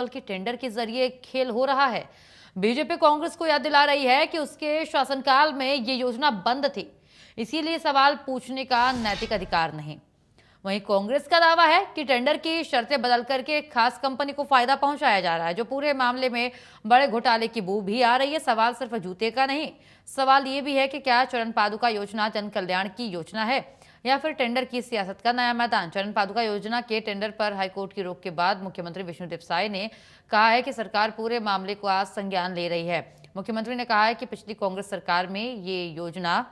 के टेंडर के जरिए खेल हो रहा है। बीजेपी कांग्रेस को याद दिला रही है कि उसके शासनकाल में ये योजना बंद थी, इसीलिए सवाल पूछने का नैतिक अधिकार नहीं। वहीं कांग्रेस का दावा है कि टेंडर की शर्तें बदल करके एक खास कंपनी को फायदा पहुंचाया जा रहा है, जो पूरे मामले में बड़े घोटाले की बू भी आ रही है। सवाल सिर्फ जूते का नहीं, सवाल ये भी है कि क्या चरण पादुका योजना जन कल्याण की योजना है या फिर टेंडर की सियासत का नया मैदान। चरण पादुका योजना के टेंडर पर हाईकोर्ट की रोक के बाद मुख्यमंत्री विष्णुदेव साय ने कहा है कि सरकार पूरे मामले को आज संज्ञान ले रही है। मुख्यमंत्री ने कहा है कि पिछली कांग्रेस सरकार में ये योजना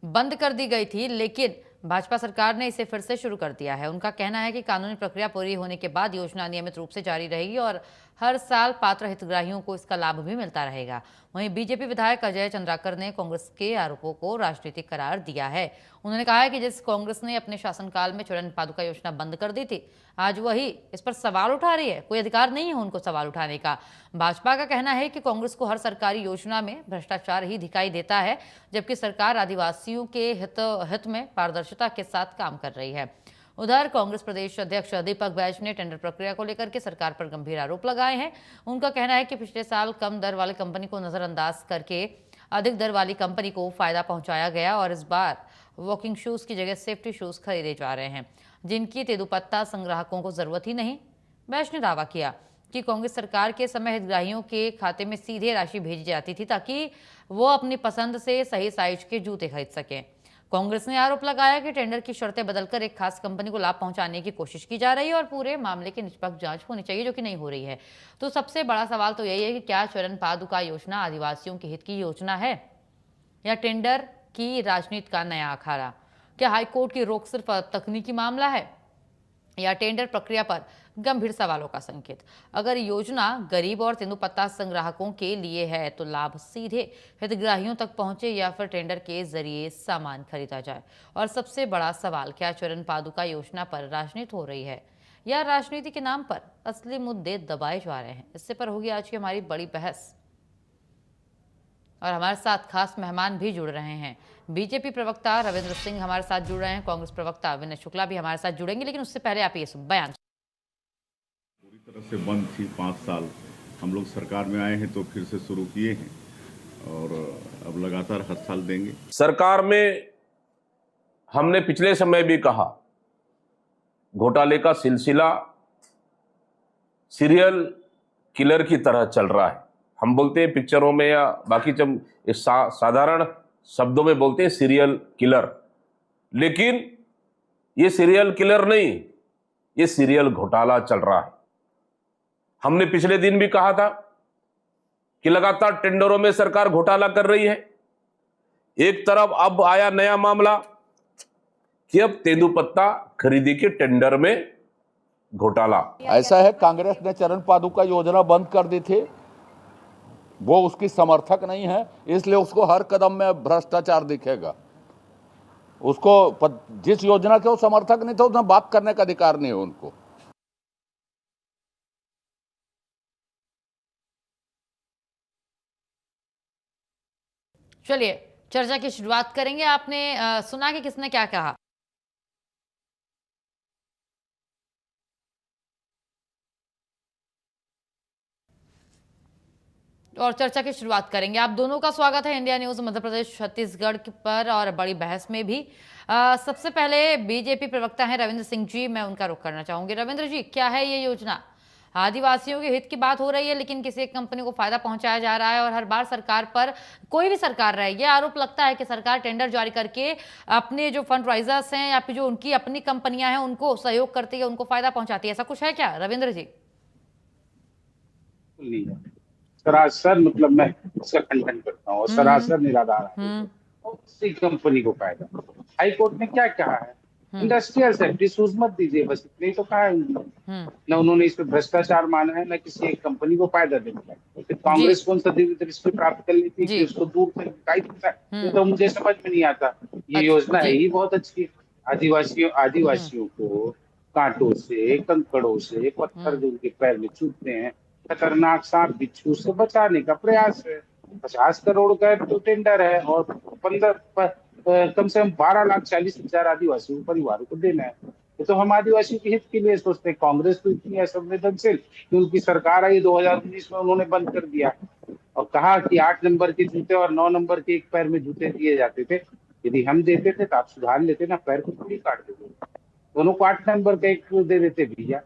बंद कर दी गई थी, लेकिन भाजपा सरकार ने इसे फिर से शुरू कर दिया है। उनका कहना है कि कानूनी प्रक्रिया पूरी होने के बाद योजना नियमित रूप से जारी रहेगी और हर साल पात्र हितग्राहियों को इसका लाभ भी मिलता रहेगा। वहीं बीजेपी विधायक अजय चंद्राकर ने कांग्रेस के आरोपों को राजनीतिक करार दिया है। उन्होंने कहा है कि जिस कांग्रेस ने अपने शासनकाल में चरण पादुका योजना बंद कर दी थी, आज वही इस पर सवाल उठा रही है। कोई अधिकार नहीं है उनको सवाल उठाने का। भाजपा का कहना है कि कांग्रेस को हर सरकारी योजना में भ्रष्टाचार ही दिखाई देता है, जबकि सरकार आदिवासियों के हित में पारदर्शिता के साथ काम कर रही है। उधर कांग्रेस प्रदेश अध्यक्ष दीपक बैज ने टेंडर प्रक्रिया को लेकर के सरकार पर गंभीर आरोप लगाए हैं। उनका कहना है कि पिछले साल कम दर वाली कंपनी को नजरअंदाज करके अधिक दर वाली कंपनी को फायदा पहुंचाया गया और इस बार वॉकिंग शूज की जगह सेफ्टी शूज खरीदे जा रहे हैं, जिनकी तेंदुपत्ता संग्राहकों को जरूरत ही नहीं। बैज ने दावा किया कि कांग्रेस सरकार के समय हितग्राहियों के खाते में सीधे राशि भेजी जाती थी ताकि वो अपनी पसंद से सही साइज के जूते खरीद सकें। कांग्रेस ने आरोप लगाया कि टेंडर की शर्तें बदलकर एक खास कंपनी को लाभ पहुंचाने की कोशिश की जा रही है और पूरे मामले की निष्पक्ष जांच होनी चाहिए, जो कि नहीं हो रही है। तो सबसे बड़ा सवाल तो यही है कि क्या चरण पादुका योजना आदिवासियों के हित की योजना है या टेंडर की राजनीति का नया अखाड़ा। क्या हाईकोर्ट की रोक सिर्फ तकनीकी मामला है या टेंडर प्रक्रिया पर गंभीर सवालों का संकेत। अगर योजना गरीब और तेंदुपत्ता संग्राहकों के लिए है तो लाभ सीधे हितग्राहियों तक पहुंचे या फिर टेंडर के जरिए सामान खरीदा जाए। और सबसे बड़ा सवाल, क्या चरण पादुका योजना पर राजनीति हो रही है या राजनीति के नाम पर असली मुद्दे दबाए जा रहे हैं। इससे पर होगी आज की हमारी बड़ी बहस और हमारे साथ खास मेहमान भी जुड़ रहे हैं। बीजेपी प्रवक्ता रविंद्र सिंह हमारे साथ जुड़ रहे हैं, कांग्रेस प्रवक्ता विनय शुक्ला भी हमारे साथ जुड़ेंगे, लेकिन उससे पहले आप ये बयान। पूरी तरह से बंद थी 5 साल, हम लोग सरकार में आए हैं तो फिर से शुरू किए हैं और अब लगातार हर साल देंगे। सरकार में हमने पिछले समय भी कहा, घोटाले का सिलसिला सीरियल किलर की तरह चल रहा है। हम बोलते हैं पिक्चरों में या बाकी जब साधारण शब्दों में बोलते हैं सीरियल किलर, लेकिन ये सीरियल किलर नहीं, ये सीरियल घोटाला चल रहा है। हमने पिछले दिन भी कहा था कि लगातार टेंडरों में सरकार घोटाला कर रही है। एक तरफ अब आया नया मामला कि अब तेंदुपत्ता खरीदी के टेंडर में घोटाला। ऐसा है, कांग्रेस ने चरण पादुका योजना बंद कर दी थी, वो उसकी समर्थक नहीं है, इसलिए उसको हर कदम में भ्रष्टाचार दिखेगा। उसको जिस योजना के वो समर्थक नहीं थे, उसमें बात करने का अधिकार नहीं है उनको। चलिए चर्चा की शुरुआत करेंगे। आपने सुना कि किसने क्या कहा? और चर्चा की शुरुआत करेंगे। आप दोनों का स्वागत है इंडिया न्यूज मध्य प्रदेश छत्तीसगढ़ पर और बड़ी बहस में भी। सबसे पहले बीजेपी प्रवक्ता हैं रविंद्र सिंह जी, मैं उनका रुख करना चाहूंगी। रविंद्र जी, क्या है ये योजना? आदिवासियों के हित की बात हो रही है, लेकिन किसी एक कंपनी को फायदा पहुंचाया जा रहा है और हर बार सरकार पर, कोई भी सरकार रहे, ये आरोप लगता है कि सरकार टेंडर जारी करके अपने जो फंड राइजर्स हैं या फिर जो उनकी अपनी कंपनियां हैं उनको सहयोग करती है, उनको फायदा पहुंचाती है। ऐसा कुछ है क्या रविंद्र जी? सरासर, मतलब मैं इसका खंडन करता हूँ, सरासर निराधार है। उसी कंपनी को फायदा। हाईकोर्ट ने क्या कहा है? इंडस्ट्रियल सेफ्टी शूज मत दीजिए, बस इतने तो कहा है उन्होंने। न उन्होंने इस पे भ्रष्टाचार माना है, न किसी एक कंपनी को फायदा देना है। फिर कांग्रेस कौन सा दिव्य दृष्टि प्राप्त कर लेती है कि उसको दूर से दिखाई देता है, तो मुझे समझ में नहीं आता। ये योजना है ही बहुत अच्छी। आदिवासियों को कांटों से, कंकड़ों से, पत्थर जो उनके पैर में चुभते हैं, खतरनाक सांप बिच्छू से बचाने का प्रयास है। 50 करोड़ का तो टेंडर है और कम से कम 12,40,000 आदिवासी परिवारों को देना है। ये तो हम आदिवासी के हित के लिए सोचते हैं। कांग्रेस तो इतनी असंवेदनशील कि उनकी सरकार आई 2019 में, उन्होंने बंद कर दिया और कहा कि 8 नंबर के जूते और 9 नंबर के एक पैर में जूते दिए जाते थे। यदि हम देते थे तो आप सुधार लेते ना, पैर को थोड़ी काट देते, दोनों को 8 नंबर का एक दे देते भैया।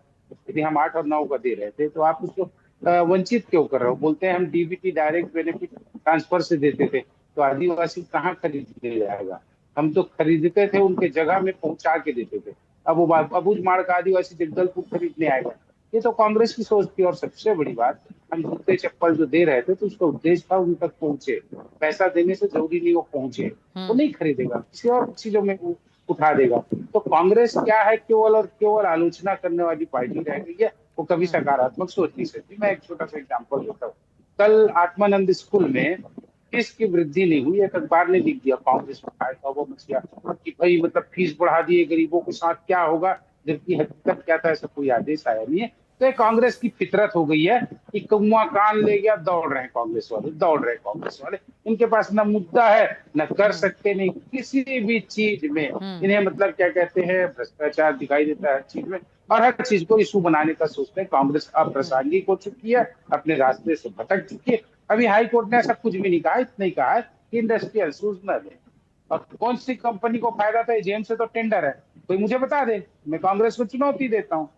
यदि हम 8 और 9 का दे रहे थे तो आप उसको वंचित क्यों कर रहे हो? बोलते हैं हम डीबीटी डायरेक्ट बेनिफिट ट्रांसफर से देते थे, तो आदिवासी कहाँ खरीदने जाएगा? हम तो खरीदते थे, उनके जगह में पहुंचा के देते थे। अब वो अबूझ माड़ का आदिवासी जगदलपुर खरीदने आएगा? ये तो कांग्रेस की सोच थी। और सबसे बड़ी बात, हम जूते चप्पल जो दे रहे थे तो उसका उद्देश्य था उन तक पहुंचे। पैसा देने से जरूरी नहीं वो पहुंचे, वो नहीं खरीदेगा, किसी और चीजों में वो उठा देगा। तो कांग्रेस क्या है, केवल और केवल आलोचना करने वाली पार्टी रह गई है, वो कभी सकारात्मक सोच नहीं सकती। मैं एक छोटा सा एग्जाम्पल देता हूँ। कल आत्मानंद स्कूल में फीस की वृद्धि नहीं हुई, एक अखबार ने लिख दिया, कांग्रेस में आया था वो मसला कि भाई मतलब फीस बढ़ा दिए, गरीबों के साथ क्या होगा, जबकि हकीकत क्या था, ऐसा कोई आदेश आया नहीं है। तो ये कांग्रेस की फितरत हो गई है कि कौआ कान ले गया, दौड़ रहे हैं कांग्रेस वाले, दौड़ रहे हैं कांग्रेस वाले। इनके पास न मुद्दा है, न कर सकते, नहीं किसी भी चीज में। इन्हें मतलब क्या कहते हैं, भ्रष्टाचार दिखाई देता है हर चीज में, और हर चीज को इशू बनाने का सोचते हैं। कांग्रेस अप्रासंगिक हो चुकी है, अपने रास्ते से भटक चुकी है। अभी हाई कोर्ट ने ऐसा कुछ भी नहीं कहा, इतना ही कहा है कि इंडस्ट्रियल सूजनर है। और कौन सी कंपनी को फायदा था, जेम से तो टेंडर है, कोई मुझे बता दे, मैं कांग्रेस को चुनौती देता हूँ।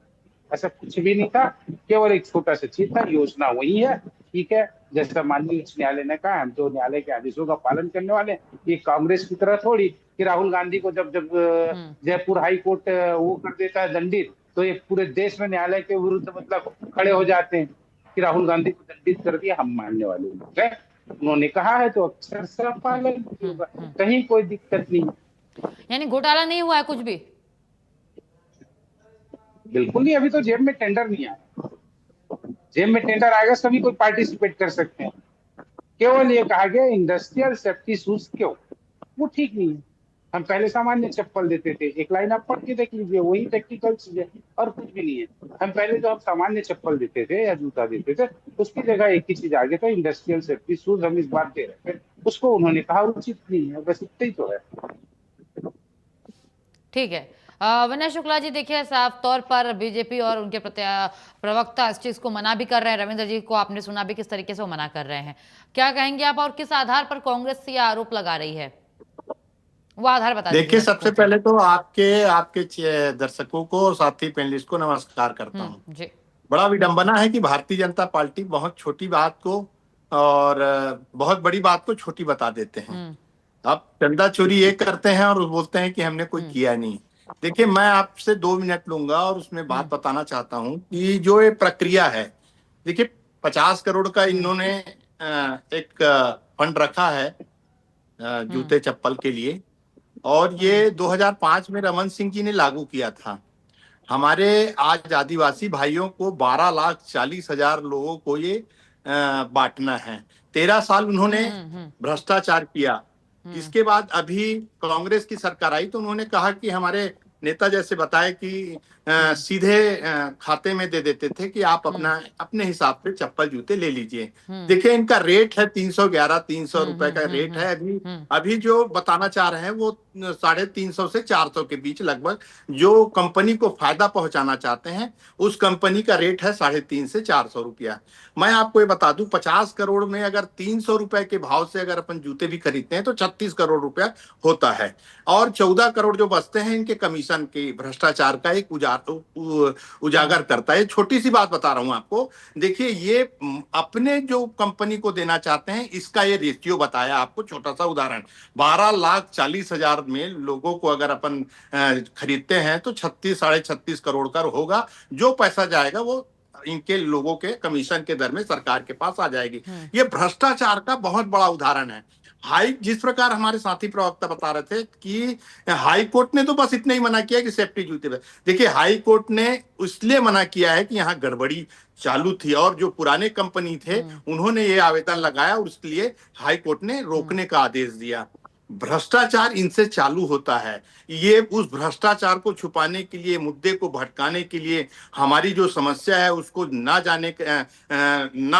ऐसा कुछ भी नहीं था, केवल एक छोटा सा चीज था। योजना वही है, ठीक है, जैसा माननीय उच्च न्यायालय ने कहा, हम तो न्यायालय के आदेशों का पालन करने वाले। ये कांग्रेस की तरह थोड़ी कि राहुल गांधी को जब जयपुर हाई कोर्ट वो कर देता है दंडित, तो ये पूरे देश में न्यायालय के विरुद्ध मतलब खड़े हो जाते हैं कि राहुल गांधी को दंडित कर दिया, हम मानने वाले लोग हैं। उन्होंने कहा है तो अक्षरशः पालन होगा, कहीं कोई दिक्कत नहीं। यानी घोटाला नहीं हुआ है कुछ भी? बिल्कुल नहीं, अभी तो जेब में टेंडर नहीं आया। जेब में टेंडर आएगा सभी कोई पार्टिसिपेट कर सकते हैं। केवल ये कहा गया इंडस्ट्रियल सेफ्टी शूज क्यों, वो ठीक नहीं है। हम पहले सामान्य चप्पल देते थे, एक लाइन आप पढ़ के देख लीजिए, वही टेक्निकल चीज है और कुछ भी नहीं है। हम पहले जो हम सामान्य चप्पल देते थे या जूता देते थे, उसकी जगह एक ही चीज आ गया था, इंडस्ट्रियल सेफ्टी शूज। हम इस बार दे रहे थे, उसको उन्होंने कहा उचित नहीं है, बस इतना ही तो है। ठीक है। विनय शुक्ला जी, देखिए साफ तौर पर बीजेपी और उनके प्रवक्ता इस चीज को मना भी कर रहे हैं। रविंद्र जी को आपने सुना भी किस तरीके से वो मना कर रहे हैं, क्या कहेंगे आप? और किस आधार पर कांग्रेस ये आरोप लगा रही है, वो आधार बता दीजिए। देखिए, सबसे पहले तो आपके दर्शकों को और साथी पैनलिस्ट को नमस्कार करता हूँ जी। बड़ा विडंबना है कि भारतीय जनता पार्टी बहुत छोटी बात को और बहुत बड़ी बात को छोटी बता देते हैं। अब चंदा चोरी ये करते हैं और बोलते हैं कि हमने कोई किया नहीं। देखिए, मैं आपसे 2 मिनट लूंगा और उसमें बात बताना चाहता हूँ कि जो ये प्रक्रिया है, देखिए 50 करोड़ का इन्होंने एक फंड रखा है जूते चप्पल के लिए, और ये 2005 में रमन सिंह जी ने लागू किया था। हमारे आज आदिवासी भाइयों को 12,40,000 लोगों को ये बांटना है। 13 साल उन्होंने भ्रष्टाचार किया। इसके बाद अभी कांग्रेस की सरकार आई तो उन्होंने कहा कि हमारे नेता जैसे बताए कि सीधे खाते में दे देते थे कि आप अपने हिसाब से चप्पल जूते ले लीजिए। देखिए, इनका रेट है 311-300 रुपए का रेट है। अभी जो बताना चाह रहे हैं वो 350 से 400 के बीच लगभग, जो कंपनी को फायदा पहुंचाना चाहते हैं उस कंपनी का रेट है 350 से 400 रुपया। मैं आपको ये बता दूं, 50 करोड़ में अगर 300 रुपए के भाव से अगर अपन जूते भी खरीदते हैं तो 36 करोड़ रुपया होता है, और 14 करोड़ जो बचते हैं इनके कमीशन के भ्रष्टाचार का एक उजागर करता है। छोटी सी बात बता रहा हूं आपको। देखिए, ये अपने जो कंपनी को देना चाहते हैं इसका ये रेशियो बताया आपको, छोटा सा उदाहरण। 12,40,000 में लोगों को अगर अपन खरीदते हैं तो 36-36.5 करोड़ का होगा। जो पैसा जाएगा वो इनके लोगों के कमीशन के दर में सरकार के पास आ जाएगी। ये भ्रष्टाचार का बहुत बड़ा उदाहरण है। जिस प्रकार हमारे साथी प्रवक्ता बता रहे थे कि हाई कोर्ट ने तो बस इतना ही मना किया कि सेफ्टी जूते पे। देखिए, हाई कोर्ट ने इसलिए मना किया है कि यहाँ गड़बड़ी चालू थी और जो पुराने कंपनी थे उन्होंने ये आवेदन लगाया और उसके लिए हाई कोर्ट ने रोकने का आदेश दिया। भ्रष्टाचार इनसे चालू होता है। ये उस भ्रष्टाचार को छुपाने के लिए, मुद्दे को भटकाने के लिए, हमारी जो समस्या है उसको ना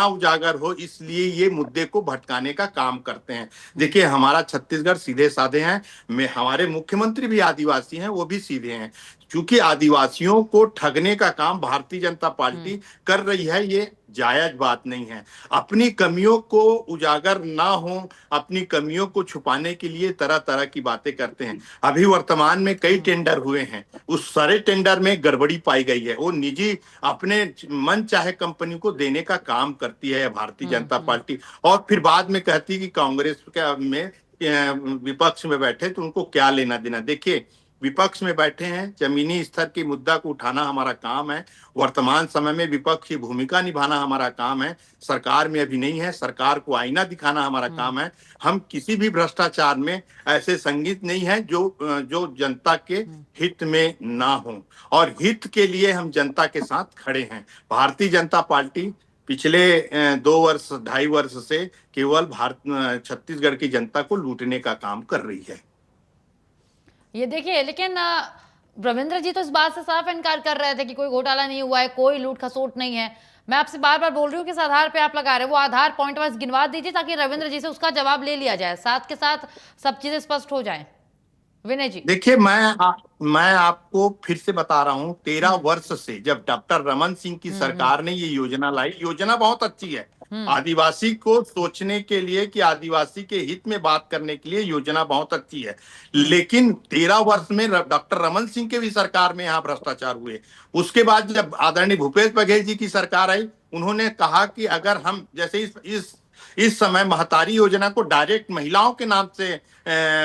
उजागर हो, इसलिए ये मुद्दे को भटकाने का काम करते हैं। देखिए, हमारा छत्तीसगढ़ सीधे साधे हैं। हमारे मुख्यमंत्री भी आदिवासी हैं, वो भी सीधे हैं। क्योंकि आदिवासियों को ठगने का काम भारतीय जनता पार्टी कर रही है, ये जायज बात नहीं है। अपनी कमियों को उजागर ना हो, अपनी कमियों को छुपाने के लिए तरह तरह की बातें करते हैं। अभी वर्तमान में कई टेंडर हुए हैं, उस सारे टेंडर में गड़बड़ी पाई गई है। वो निजी अपने मन चाहे कंपनी को देने का काम करती है भारतीय जनता पार्टी, और फिर बाद में कहती है कि कांग्रेस में विपक्ष में बैठे तो उनको क्या लेना देना। देखिए, विपक्ष में बैठे हैं, जमीनी स्तर की मुद्दा को उठाना हमारा काम है। वर्तमान समय में विपक्ष की भूमिका निभाना हमारा काम है। सरकार में अभी नहीं है, सरकार को आईना दिखाना हमारा काम है। हम किसी भी भ्रष्टाचार में ऐसे संगीत नहीं है जो जनता के हित में ना हो, और हित के लिए हम जनता के साथ खड़े हैं। भारतीय जनता पार्टी पिछले 2-2.5 वर्ष से केवल छत्तीसगढ़ की जनता को लूटने का काम कर रही है। ये देखिए, लेकिन रविंद्र जी तो इस बात से साफ इनकार कर रहे थे कि कोई घोटाला नहीं हुआ है, कोई लूट खसोट नहीं है। मैं आपसे बार बार बोल रही हूँ किस आधार पे आप लगा रहे हैं, वो आधार पॉइंट वाइज गिनवा दीजिए ताकि रविंद्र जी से उसका जवाब ले लिया जाए, साथ के साथ सब चीजें स्पष्ट हो जाएं। विनय जी, देखिए, मैं आपको फिर से बता रहा हूँ, 13 वर्ष से जब डॉक्टर रमन सिंह की सरकार ने ये योजना लाई, योजना बहुत अच्छी है। आदिवासी को सोचने के लिए, कि आदिवासी के हित में बात करने के लिए योजना बहुत अच्छी है। लेकिन 13 वर्ष में डॉक्टर रमन सिंह के भी सरकार में यहाँ भ्रष्टाचार हुए। उसके बाद जब आदरणीय भूपेश बघेल जी की सरकार आई, उन्होंने कहा कि अगर हम जैसे इस समय महतारी योजना को डायरेक्ट महिलाओं के नाम से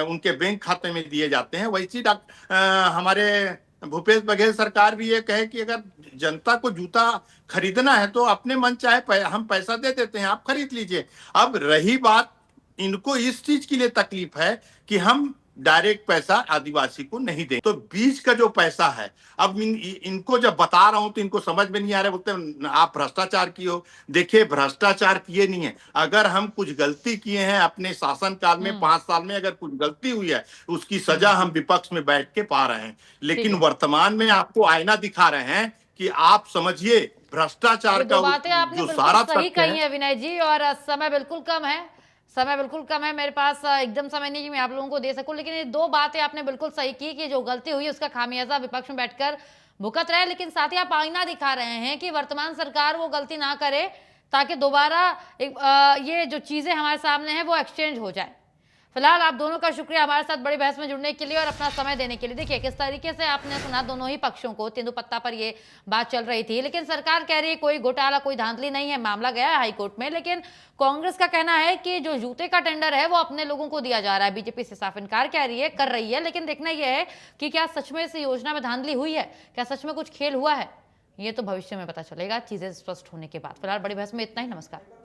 उनके बैंक खाते में दिए जाते हैं, वैसी हमारे भूपेश बघेल सरकार भी ये कहे कि अगर जनता को जूता खरीदना है तो अपने मन चाहे हम पैसा दे देते हैं, आप खरीद लीजिए। अब रही बात, इनको इस चीज के लिए तकलीफ है कि हम डायरेक्ट पैसा आदिवासी को नहीं दें, तो बीच का जो पैसा है, अब इनको जब बता रहा हूं तो इनको समझ में नहीं आ रहा, बोलते आप भ्रष्टाचार किए हो। देखिए, भ्रष्टाचार किए नहीं है। अगर हम कुछ गलती किए हैं अपने शासन काल में, 5 साल में अगर कुछ गलती हुई है, उसकी सजा हम विपक्ष में बैठ के पा रहे हैं। लेकिन वर्तमान में आपको आईना दिखा रहे हैं कि आप समझिए भ्रष्टाचार का बातें आपने जो बिल्कुल सारा सही कही है विनय जी, और समय बिल्कुल कम है, समय बिल्कुल कम है मेरे पास, एकदम समय नहीं कि मैं आप लोगों को दे सकूं। लेकिन ये 2 बातें आपने बिल्कुल सही की कि जो गलती हुई उसका खामियाजा विपक्ष में बैठकर भुगत रहे, लेकिन साथ ही आप आईना दिखा रहे हैं कि वर्तमान सरकार वो गलती ना करे ताकि दोबारा ये जो चीजें हमारे सामने हैं वो एक्सचेंज हो जाए। फिलहाल आप दोनों का शुक्रिया हमारे साथ बड़ी बहस में जुड़ने के लिए और अपना समय देने के लिए। देखिए किस तरीके से आपने सुना दोनों ही पक्षों को, तेंदुपत्ता पर ये बात चल रही थी, लेकिन सरकार कह रही है कोई घोटाला कोई धांधली नहीं है, मामला गया है हाईकोर्ट में। लेकिन कांग्रेस का कहना है कि जो जूते का टेंडर है वो अपने लोगों को दिया जा रहा है। बीजेपी से साफ इनकार कर रही है। लेकिन देखना यह है कि क्या सच में इस योजना में धांधली हुई है, क्या सच में कुछ खेल हुआ है, ये तो भविष्य में पता चलेगा, चीजें स्पष्ट होने के बाद। फिलहाल बड़ी बहस में इतना ही। नमस्कार।